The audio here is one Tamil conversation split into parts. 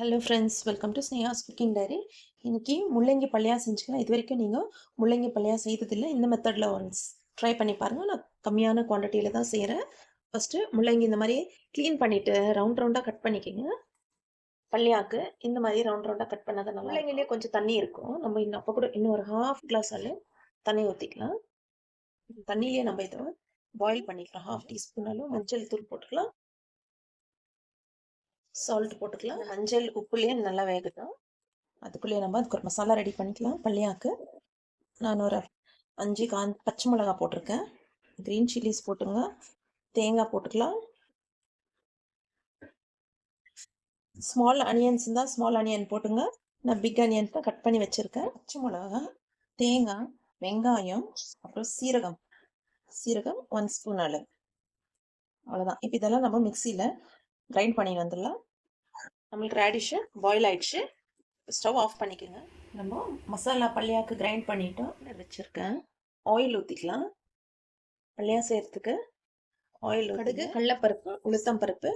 Hello friends, welcome to Sneha's cooking diary. இன்னைக்கு முள்ளங்கி பல்லியா செஞ்சுக்கலாம். இது வரைக்கும் நீங்கள் முள்ளங்கி பல்லியா செய்ததில்லை. இந்த மெத்தடில் ஒன்ஸ் ட்ரை பண்ணி பாருங்கள். நான் கம்மியான குவான்டிட்டியில் தான் செய்கிறேன். ஃபஸ்ட்டு முள்ளங்கி இந்த மாதிரி க்ளீன் பண்ணிவிட்டு ரவுண்ட் ரவுண்டாக கட் பண்ணிக்கோங்க. பல்லியாக்கு இந்த மாதிரி ரவுண்ட் ரவுண்டாக கட் பண்ணாதான் நல்லா. முள்ளங்கிலே கொஞ்சம் தண்ணி இருக்கும். நம்ம இன்னும் அப்போ கூட இன்னும் ஒரு ஹாஃப் கிளாஸ் தண்ணி ஊற்றிக்கலாம். தண்ணியிலே நம்ம இதை பாயில் பண்ணிக்கலாம். ஹாஃப் டீஸ்பூனாலும் மஞ்சள் தூள் போட்டுக்கலாம், சால்ட் போட்டுக்கலாம். மஞ்சள் உப்புலேயே நல்லா வேகட்டும். அதுக்குள்ளேயே நம்ம அதுக்கு ஒரு மசாலா ரெடி பண்ணிக்கலாம். பல்லியாக்கு நான் ஒரு 5 பச்சை மிளகா போட்டிருக்கேன். க்ரீன் சில்லிஸ் போட்டுங்க. தேங்காய் போட்டுக்கலாம். ஸ்மால் ஆனியன்ஸ் இருந்தால் ஸ்மால் ஆனியன் போட்டுங்க. நான் பிக் ஆனியன் தான் கட் பண்ணி வச்சுருக்கேன். பச்சை மிளகா, தேங்காய், வெங்காயம், அப்புறம் சீரகம் 1 ஸ்பூன் அளவு. அவ்வளோதான். இப்போ இதெல்லாம் நம்ம மிக்சியில் கிரைண்ட் பண்ணி வந்துடலாம். நம்மளுக்கு ரேடிஷு பாயில் ஆயிடுச்சு. ஸ்டவ் ஆஃப் பண்ணிக்கோங்க. நம்ம மசாலா பல்லியாக்கு கிரைண்ட் பண்ணிட்டோம். வச்சுருக்கேன். ஆயில் ஊற்றிக்கலாம். பல்லியா செய்கிறதுக்கு ஆயில், கடுகு, கடலைப்பருப்பு, உளுத்தம் பருப்பு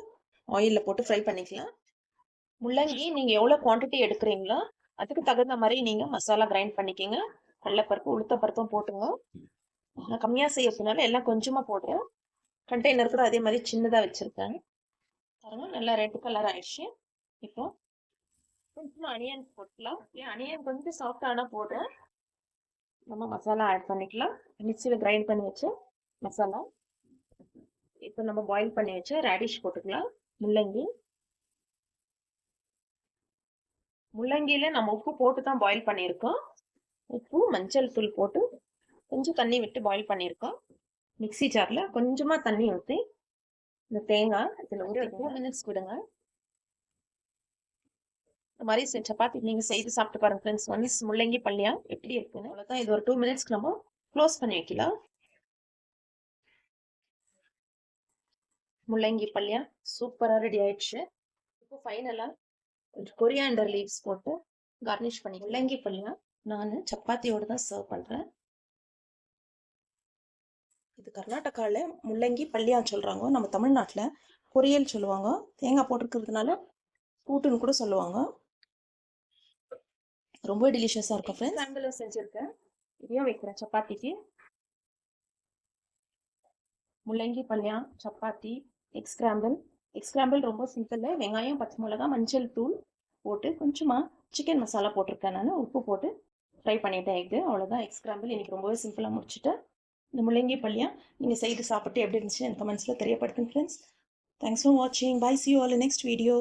ஆயிலில் போட்டு ஃப்ரை பண்ணிக்கலாம். முள்ளங்கி நீங்கள் எவ்வளோ குவான்டிட்டி எடுக்கிறீங்களோ அதுக்கு தகுந்த மாதிரி நீங்கள் மசாலா கிரைண்ட் பண்ணிக்கோங்க. கடலைப்பருப்பு, உளுத்தம் பருப்பும் போட்டுங்க. நான் கம்மியாக செய்யறதுனால எல்லாம் கொஞ்சமாக போடுறேன். கண்டெய்னர் கூட அதே மாதிரி சின்னதாக வச்சுருக்கேன். பாருங்க, நல்லா ரெட் கலர் ஆயிடுச்சு. இப்போ கொஞ்சம் அனியன் போட்டுக்கலாம். அனியன் கொஞ்சம் சாஃப்டானா போடுறேன். நம்ம மசாலா ஆட் பண்ணிக்கலாம். மிக்சியில் கிரைண்ட் பண்ணி வச்ச மசாலா. இப்போ நம்ம பாயில் பண்ணி வச்ச ரேடிஷ் போட்டுக்கலாம். முள்ளங்கியில நம்ம உப்பு போட்டு தான் பாயில் பண்ணியிருக்கோம். உப்பு, மஞ்சள் தூள் போட்டு கொஞ்சம் தண்ணி விட்டு பாயில் பண்ணியிருக்கோம். மிக்சி ஜாரில் கொஞ்சமாக தண்ணி ஊற்றி இந்த தேங்காய் இதில் ஊற்றி 2 மினிட்ஸ் விடுங்க. இந்த மாதிரி சப்பாத்தி நீங்கள் செய்து சாப்பிட்டு பாருங்க ஃப்ரெண்ட்ஸ். ஒன்ஸ் முள்ளங்கி பல்லியா எப்படி இருக்குன்னு. அவ்வளோதான். இது ஒரு 2 மினிட்ஸ்க்கு நம்ம க்ளோஸ் பண்ணி வைக்கலாம். முள்ளங்கி பல்லியா சூப்பராக ரெடி ஆயிடுச்சு. இப்போ ஃபைனலாக கொஞ்சம் கொரியாண்டர் லீவ்ஸ் போட்டு கார்னிஷ் பண்ணி முள்ளங்கி பல்லியா நான் சப்பாத்தியோடு தான் சர்வ் பண்ணுறேன். இது கர்நாடகாவில் முள்ளங்கி பல்லியான்னு சொல்கிறாங்க. நம்ம தமிழ்நாட்டில் பொரியல் சொல்லுவாங்க. தேங்காய் போட்டிருக்கிறதுனால கூட்டுன்னு கூட சொல்லுவாங்க. ரொம்ப டெலிஷியஸாக இருக்கும் ஃப்ரெண்ட்ஸ். சாம்பிளும் செஞ்சுருக்கேன். இதையும் வைக்கிறேன் சப்பாத்திக்கு. முள்ளங்கி பல்லியா, சப்பாத்தி, எக் ஸ்கிராம்பிள் ரொம்ப சிம்பிள். வெங்காயம், பச்சை மிளகா, மஞ்சள் தூள் போட்டு கொஞ்சமாக சிக்கன் மசாலா போட்டிருக்கேன். நான் உப்பு போட்டு ஃப்ரை பண்ணிட்டேன் எக்கு. அவ்வளோதான் எக் ஸ்கிராம்பிள். இன்றைக்கி ரொம்பவே சிம்பிளாக முடிச்சுட்டேன். இந்த முள்ளங்கி பல்லியா நீங்கள் செய்து சாப்பிட்டு எப்படி இருந்துச்சு எனக்கு கமெண்ட்ஸில் தெரியப்படுத்துங்க ஃப்ரெண்ட்ஸ். தேங்க்ஸ் ஃபார் வாட்சிங். Bye, see you all in next video.